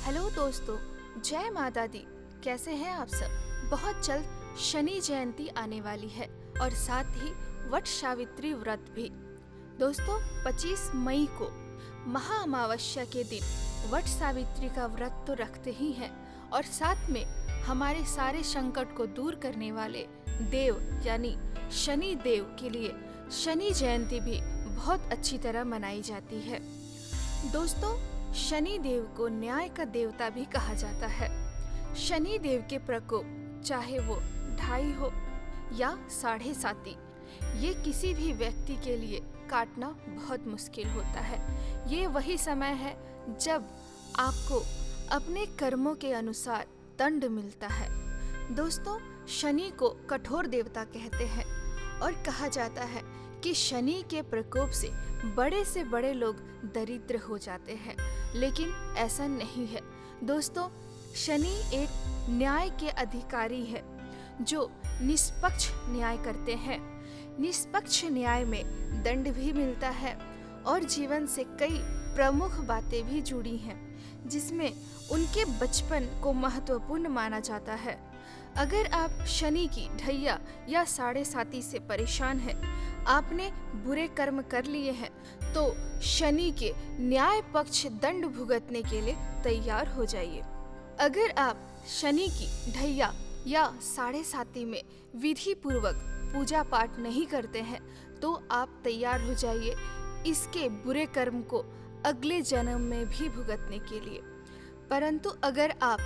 Hello दोस्तों, जय माता दी। कैसे हैं आप सब? बहुत जल्द शनि जयंती आने वाली है और साथ ही वट सावित्री व्रत भी। दोस्तों, 25 मई को महा अमावस्या के दिन वट सावित्री का व्रत तो रखते ही हैं और साथ में हमारे सारे संकट को दूर करने वाले देव यानी शनि देव के लिए शनि जयंती भी बहुत अच्छी तरह मनाई जाती है। दोस्तों, शनि देव को न्याय का देवता भी कहा जाता है। शनि देव के प्रकोप चाहे वो 2.5 हो या 7.5, ये किसी भी व्यक्ति के लिए काटना बहुत मुश्किल होता है। ये वही समय है जब आपको अपने कर्मों के अनुसार दंड मिलता है। दोस्तों, शनि को कठोर देवता कहते हैं और कहा जाता है कि शनि के प्रकोप से बड़े लोग दरिद्र हो जाते हैं, लेकिन ऐसा नहीं है। दोस्तों, शनि एक न्याय के अधिकारी है जो निष्पक्ष न्याय करते हैं। निष्पक्ष न्याय में दंड भी मिलता है और जीवन से कई प्रमुख बातें भी जुड़ी हैं, जिसमें उनके बचपन को महत्वपूर्ण माना जाता है। अगर आप शनि की ढैया या 7.5 से परेशान हैं, आपने बुरे कर्म कर लिए हैं, तो शनि के न्याय पक्ष दंड भुगतने के लिए तैयार हो जाइए। अगर आप शनि की ढैया या 7.5 में विधि पूर्वक पूजा पाठ नहीं करते हैं, तो आप तैयार हो जाइए इसके बुरे कर्म को अगले जन्म में भी भुगतने के लिए। परंतु अगर आप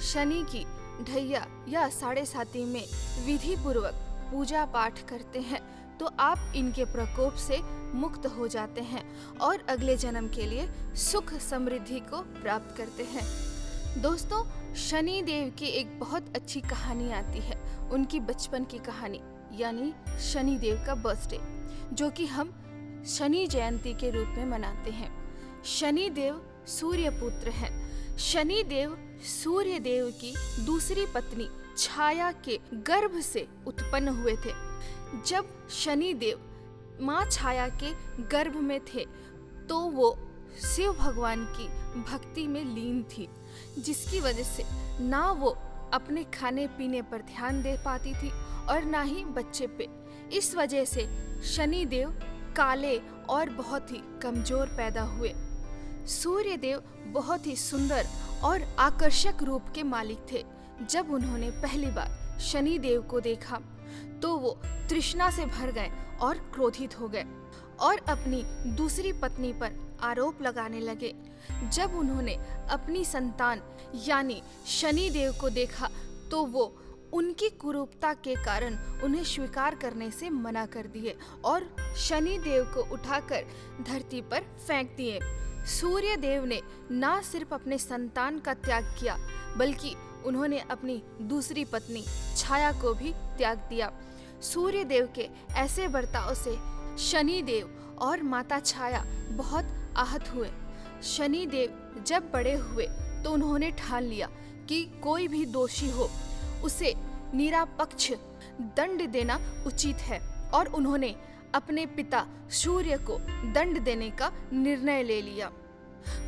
शनि की ढैया या 7.5 में विधि पूर्वक पूजा पाठ करते हैं, तो आप इनके प्रकोप से मुक्त हो जाते हैं और अगले जन्म के लिए सुख समृद्धि को प्राप्त करते हैं। दोस्तों, शनि देव की एक बहुत अच्छी कहानी आती है, उनकी बचपन की कहानी, यानी शनि देव का बर्थडे, जो कि हम शनि जयंती के रूप में मनाते हैं। शनि देव सूर्य पुत्र हैं। शनि देव सूर्य देव की दूसरी पत्नी छाया के गर्भ से उत्पन्न हुए थे। जब शनि देव माँ छाया के गर्भ में थे, तो वो शिव भगवान की भक्ति में लीन थी, जिसकी वजह से ना वो अपने खाने पीने पर ध्यान दे पाती थी और ना ही बच्चे पे। इस वजह से शनि देव काले और बहुत ही कमजोर पैदा हुए। सूर्य देव बहुत ही सुंदर और आकर्षक रूप के मालिक थे। जब उन्होंने पहली बार शनि देव को देखा, तो वो तृष्णा से भर गए और क्रोधित हो गए और अपनी दूसरी पत्नी पर आरोप लगाने लगे। जब उन्होंने अपनी संतान यानी शनि देव को देखा, तो वो उनकी कुरूपता के कारण उन्हें स्वीकार करने से मना कर दिए और शनि देव को उठाकर धरती पर फेंक दिए। सूर्य देव ने ना सिर्फ अपने संतान का त्याग किया, बल्कि उन्होंने अपनी दूसरी पत्नी छाया को भी त्याग दिया। सूर्य देव के ऐसे बर्ताव से शनि देव और माता छाया बहुत आहत हुए। शनि देव जब बड़े हुए, तो उन्होंने ठान लिया कि कोई भी दोषी हो, उसे निरपेक्ष दंड देना उचित है और उन्होंने अपने पिता सूर्य को दंड देने का निर्णय ले लिया।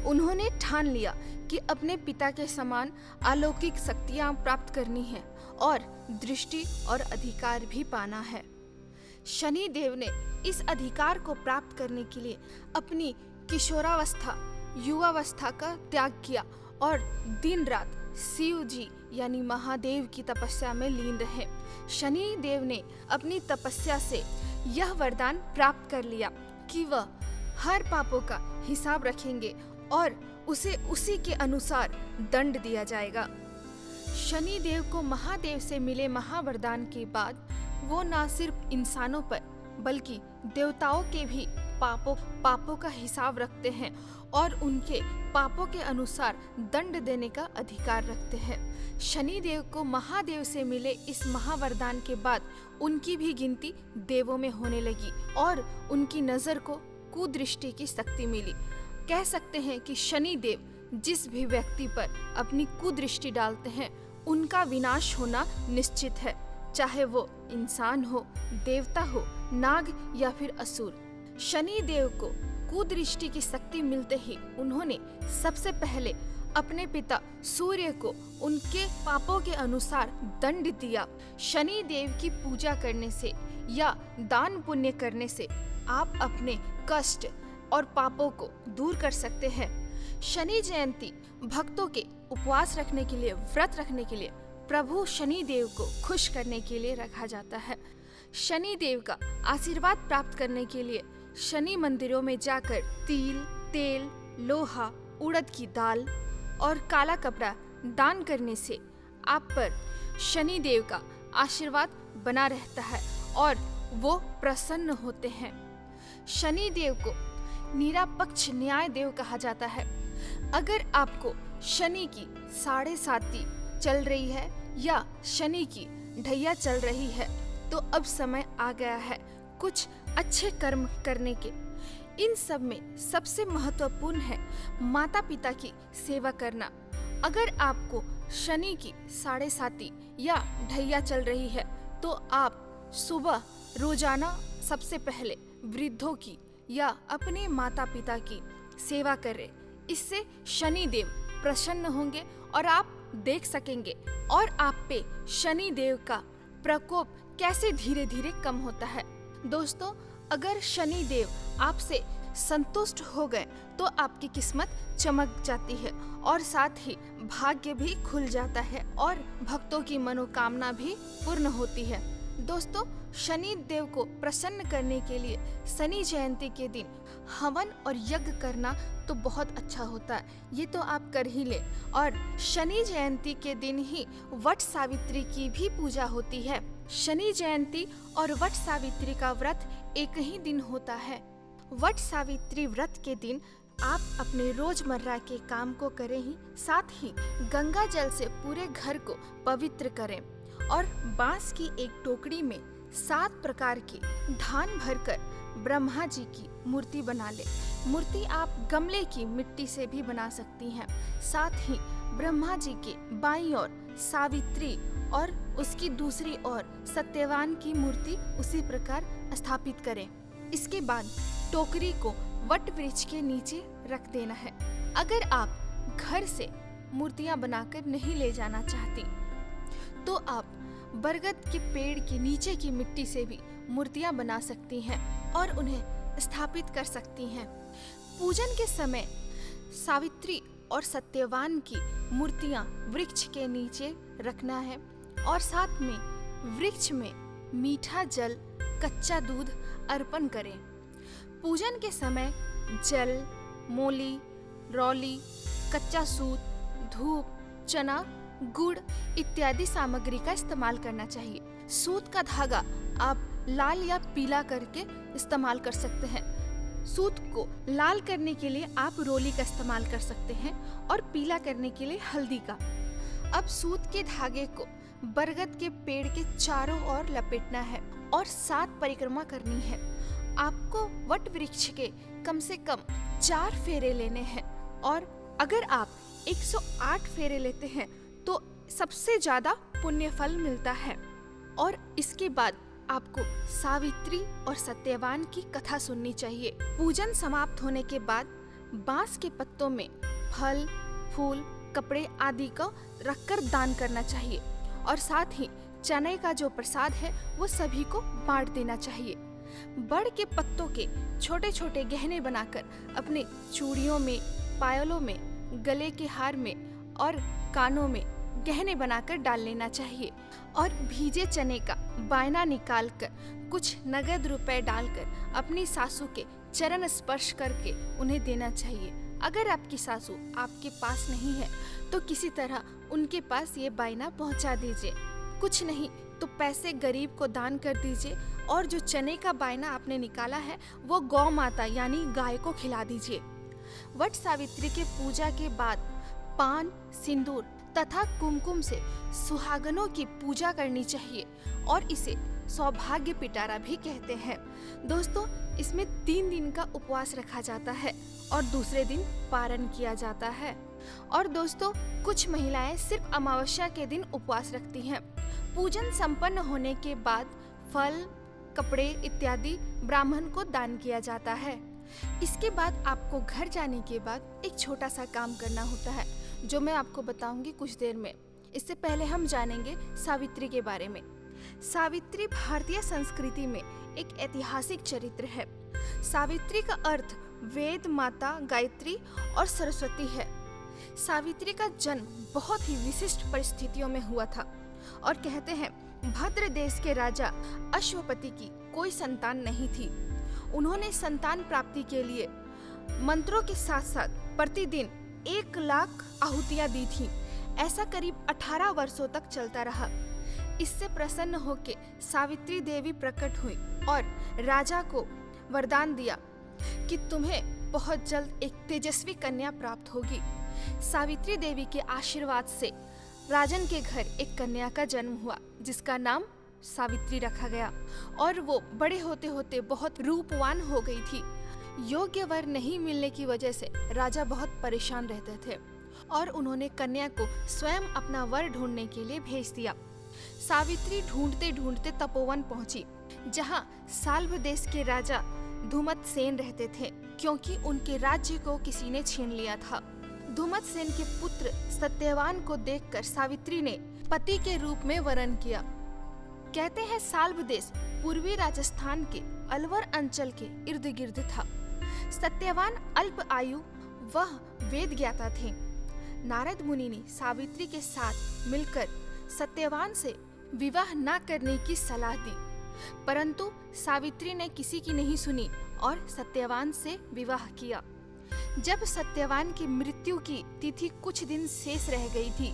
उन्होंने ठान लिया कि अपने पिता के समान अलौकिक शक्तियां प्राप्त करनी है और दृष्टि और अधिकार भी पाना है। शनि देव ने इस अधिकार को प्राप्त करने के लिए अपनी किशोरावस्था, युवावस्था का त्याग किया और दिन रात शिव जी यानी महादेव की तपस्या में लीन रहे। शनि देव ने अपनी तपस्या से यह वरदान प्राप्त कर लिया कि वह हर पापों का हिसाब रखेंगे और उसे उसी के अनुसार दंड दिया जाएगा। शनि देव को महादेव से मिले महावरदान के बाद वो न सिर्फ इंसानों पर बल्कि देवताओं के भी पापों का हिसाब रखते हैं और उनके पापों के अनुसार दंड देने का अधिकार रखते हैं। शनि देव को महादेव से मिले इस महावरदान के बाद उनकी भी गिनती देवों में होने लगी और उनकी नजर को कुदृष्टि की शक्ति मिली। कह सकते हैं कि शनि देव जिस भी व्यक्ति पर अपनी कुदृष्टि डालते हैं, उनका विनाश होना निश्चित है, चाहे वो इंसान हो, देवता हो, नाग या फिर असुर। शनि देव को कुदृष्टि की शक्ति मिलते ही उन्होंने सबसे पहले अपने पिता सूर्य को उनके पापों के अनुसार दंड दिया। शनि देव की पूजा करने से या दान पुण्य करने से आप अपने कष्ट और पापों को दूर कर सकते हैं। शनि जयंती भक्तों के उपवास रखने के लिए, व्रत रखने के लिए, प्रभु शनि देव को खुश करने के लिए रखा जाता है। शनि देव का आशीर्वाद प्राप्त करने के लिए शनि मंदिरों में जाकर तिल, तेल, लोहा, उड़द की दाल और काला कपड़ा दान करने से आप पर शनि देव का आशीर्वाद बना रहता है और वो प्रसन्न होते हैं। शनि देव को निरापक्ष न्याय देव कहा जाता है। अगर आपको शनि की 7.5 चल रही है या शनि की ढैया चल रही है तो अब समय आ गया है कुछ अच्छे कर्म करने के। इन सब में सबसे महत्वपूर्ण है माता पिता की सेवा करना। अगर आपको शनि की 7.5 या ढैया चल रही है तो आप सुबह रोजाना सबसे पहले वृद्धों की या अपने माता पिता की सेवा करें। इससे शनि देव प्रसन्न होंगे और आप देख सकेंगे और आप पे शनि देव का प्रकोप कैसे धीरे धीरे कम होता है। दोस्तों, अगर शनि देव आपसे संतुष्ट हो गए तो आपकी किस्मत चमक जाती है और साथ ही भाग्य भी खुल जाता है और भक्तों की मनोकामना भी पूर्ण होती है। दोस्तों, शनि देव को प्रसन्न करने के लिए शनि जयंती के दिन हवन और यज्ञ करना तो बहुत अच्छा होता है, ये तो आप कर ही ले। और शनि जयंती के दिन ही वट सावित्री की भी पूजा होती है। शनि जयंती और वट सावित्री का व्रत एक ही दिन होता है। वट सावित्री व्रत के दिन आप अपने रोजमर्रा के काम को करें ही, साथ ही गंगा जल से पूरे घर को पवित्र करें और बांस की एक टोकरी में 7 प्रकार के धान भरकर ब्रह्मा जी की मूर्ति बना ले। मूर्ति आप गमले की मिट्टी से भी बना सकती हैं। साथ ही ब्रह्मा जी के बाईं ओर सावित्री और उसकी दूसरी ओर सत्यवान की मूर्ति उसी प्रकार स्थापित करें। इसके बाद टोकरी को वट वृक्ष के नीचे रख देना है। अगर आप घर से मूर्तियां बनाकर नहीं ले जाना चाहती तो आप बरगद के पेड़ के नीचे की मिट्टी से भी मूर्तियां बना सकती हैं और उन्हें स्थापित कर सकती हैं। पूजन के समय सावित्री और सत्यवान की मूर्तियां वृक्ष के नीचे रखना है और साथ में वृक्ष में मीठा जल, कच्चा दूध अर्पण करें। पूजन के समय जल, मोली, रौली, कच्चा सूत, धूप, चना, गुड़ इत्यादि सामग्री का इस्तेमाल करना चाहिए। सूत का धागा आप लाल या पीला करके इस्तेमाल कर सकते हैं। सूत को लाल करने के लिए आप रोली का इस्तेमाल कर सकते हैं और पीला करने के लिए हल्दी का। अब सूत के धागे को बरगद के पेड़ के चारों ओर लपेटना है और 7 परिक्रमा करनी है। आपको वट वृक्ष के कम से कम 4 फेरे लेने हैं और अगर आप 108 फेरे लेते हैं तो सबसे ज्यादा पुण्य फल मिलता है। और इसके बाद आपको सावित्री और सत्यवान की कथा सुननी चाहिए। पूजन समाप्त होने के बाद बांस के पत्तों में फल, फूल, कपड़े आदि को रखकर दान करना चाहिए और साथ ही चने का जो प्रसाद है वो सभी को बांट देना चाहिए। बड़ के पत्तों के छोटे छोटे गहने बनाकर अपने चूड़ियों में, पायलों में, गले के हार में और कानों में गहने बनाकर डाल लेना चाहिए और भीजे चने का बायना निकालकर कुछ नगद रुपए डालकर अपनी सासू के चरण स्पर्श करके उन्हें देना चाहिए। अगर आपकी सासू आपके पास नहीं है तो किसी तरह उनके पास ये बायना पहुंचा दीजिए। कुछ नहीं तो पैसे गरीब को दान कर दीजिए और जो चने का बायना आपने निकाला है वो गौ माता यानी गाय को खिला दीजिए। वट सावित्री के पूजा के बाद पान, सिंदूर तथा कुमकुम से सुहागनों की पूजा करनी चाहिए और इसे सौभाग्य पिटारा भी कहते हैं। दोस्तों, इसमें 3 दिन का उपवास रखा जाता है और दूसरे दिन पारण किया जाता है। और दोस्तों, कुछ महिलाएं सिर्फ अमावस्या के दिन उपवास रखती हैं। पूजन संपन्न होने के बाद फल, कपड़े इत्यादि ब्राह्मण को दान किया जाता है। इसके बाद आपको घर जाने के बाद एक छोटा सा काम करना होता है जो मैं आपको बताऊंगी कुछ देर में। इससे पहले हम जानेंगे सावित्री के बारे में। सावित्री भारतीय संस्कृति में एक ऐतिहासिक चरित्र है। सावित्री का अर्थ वेद माता, गायत्री और सरस्वती है। सावित्री का जन्म बहुत ही विशिष्ट परिस्थितियों में हुआ था और कहते हैं भद्र देश के राजा अश्वपति की कोई संतान नहीं थी। उन्होंने संतान प्राप्ति के लिए मंत्रों के साथ साथ प्रतिदिन 1,00,000 आहुतियां दी थीं। ऐसा करीब 18 वर्षों तक चलता रहा। इससे प्रसन्न होकर सावित्री देवी प्रकट हुई और राजा को वरदान दिया कि तुम्हें बहुत जल्द एक तेजस्वी कन्या प्राप्त होगी। सावित्री देवी के आशीर्वाद से राजन के घर एक कन्या का जन्म हुआ जिसका नाम सावित्री रखा गया और वो बड़े होते होते बहुत रूपवान हो गई थी। योग्य वर नहीं मिलने की वजह से राजा बहुत परेशान रहते थे और उन्होंने कन्या को स्वयं अपना वर ढूंढने के लिए भेज दिया। सावित्री ढूंढते ढूंढते तपोवन पहुंची जहां साल्व देश के राजा धुमतसेन रहते थे, क्योंकि उनके राज्य को किसी ने छीन लिया था। धुमतसेन के पुत्र सत्यवान को देखकर सावित्री ने पति के रूप में वरण किया। कहते हैं साल्व देश पूर्वी राजस्थान के अलवर अंचल के इर्द गिर्द था। सत्यवान अल्प आयु वह वेद ज्ञाता थे। नारद मुनि ने सावित्री के साथ मिलकर सत्यवान से विवाह न करने की सलाह दी, परंतु सावित्री ने किसी की नहीं सुनी और सत्यवान से विवाह किया। जब सत्यवान की मृत्यु की तिथि कुछ दिन शेष रह गई थी,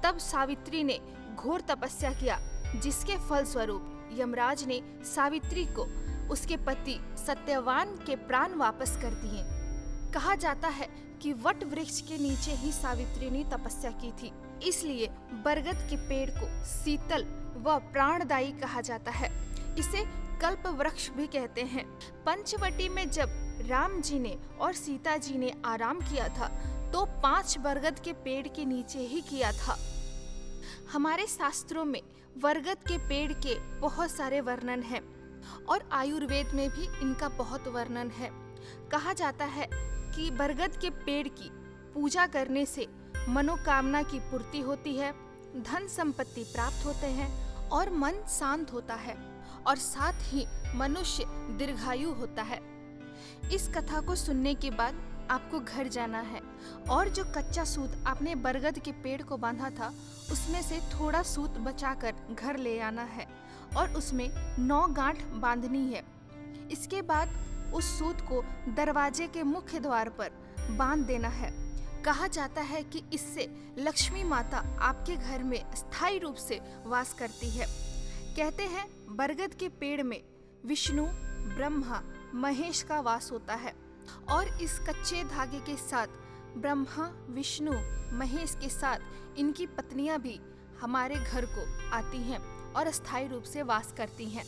तब सावित्री ने घोर तपस्या किया, जिसके फलस्वरूप यमराज ने सावित्री को उसके पति सत्यवान के प्राण वापस कर दिए। कहा जाता है कि वट वृक्ष के नीचे ही सावित्री ने तपस्या की थी, इसलिए बरगद के पेड़ को शीतल व प्राणदायी कहा जाता है। इसे कल्प वृक्ष भी कहते हैं। पंचवटी में जब राम जी ने और सीता जी ने आराम किया था तो 5 बरगद के पेड़ के नीचे ही किया था। हमारे शास्त्रों में बरगद के पेड़ के बहुत सारे वर्णन हैं और आयुर्वेद में भी इनका बहुत वर्णन है। कहा जाता है कि बरगद के पेड़ की पूजा करने से मनोकामना की पूर्ति होती है, धन संपत्ति प्राप्त होते हैं और मन शांत होता है और साथ ही मनुष्य दीर्घायु होता है। इस कथा को सुनने के बाद आपको घर जाना है और जो कच्चा सूत आपने बरगद के पेड़ को बांधा था उसमें से थोड़ा सूत बचाकर घर ले आना है और उसमें 9 गांठ बांधनी है। इसके बाद उस सूत को दरवाजे के मुख्य द्वार पर बांध देना है। कहा जाता है कि इससे लक्ष्मी माता आपके घर में स्थायी रूप से वास करती है। कहते हैं बरगद के पेड़ में विष्णु, ब्रह्मा, महेश का वास होता है और इस कच्चे धागे के साथ ब्रह्मा, विष्णु, महेश के साथ इनकी पत्नियां भी हमारे घर को आती हैं और स्थायी रूप से वास करती हैं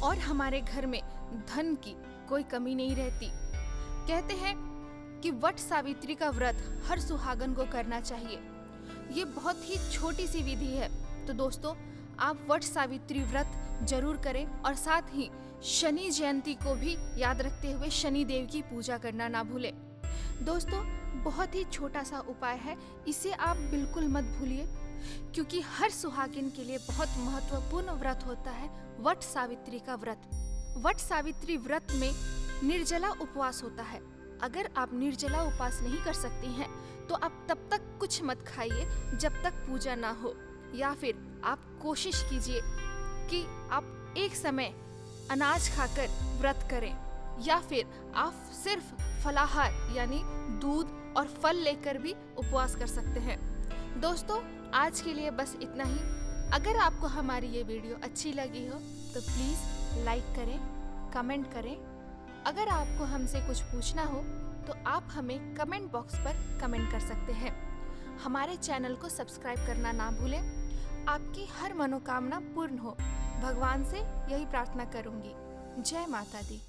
और हमारे घर में धन की कोई कमी नहीं रहती। कहते हैं कि वट सावित्री का व्रत हर सुहागन को करना चाहिए। ये बहुत ही छोटी सी विधि है, तो दोस्तों आप वट सावित्री व्रत जरूर करें और साथ ही शनि जयंती को भी याद रखते हुए शनि देव की पूजा करना ना भूलें। दोस्तों बहुत ही छोटा सा उपाय है, इसे आप बिल्कुल मत भूलिए, क्योंकि हर सुहागिन के लिए बहुत महत्वपूर्ण व्रत होता है वट सावित्री का व्रत। वट सावित्री व्रत में निर्जला उपवास होता है। अगर आप निर्जला उपवास नहीं कर सकती हैं तो आप तब तक कुछ मत खाइए जब तक पूजा ना हो, या फिर आप कोशिश कीजिए कि आप एक समय अनाज खाकर व्रत करें, या फिर आप सिर्फ फलाहार यानी दूध और फल लेकर भी उपवास कर सकते हैं। दोस्तों आज के लिए बस इतना ही। अगर आपको हमारी ये वीडियो अच्छी लगी हो तो प्लीज़ लाइक करें, कमेंट करें। अगर आपको हमसे कुछ पूछना हो तो आप हमें कमेंट बॉक्स पर कमेंट कर सकते हैं। हमारे चैनल को सब्सक्राइब करना ना भूलें। आपकी हर मनोकामना पूर्ण हो, भगवान से यही प्रार्थना करूंगी। जय माता दी।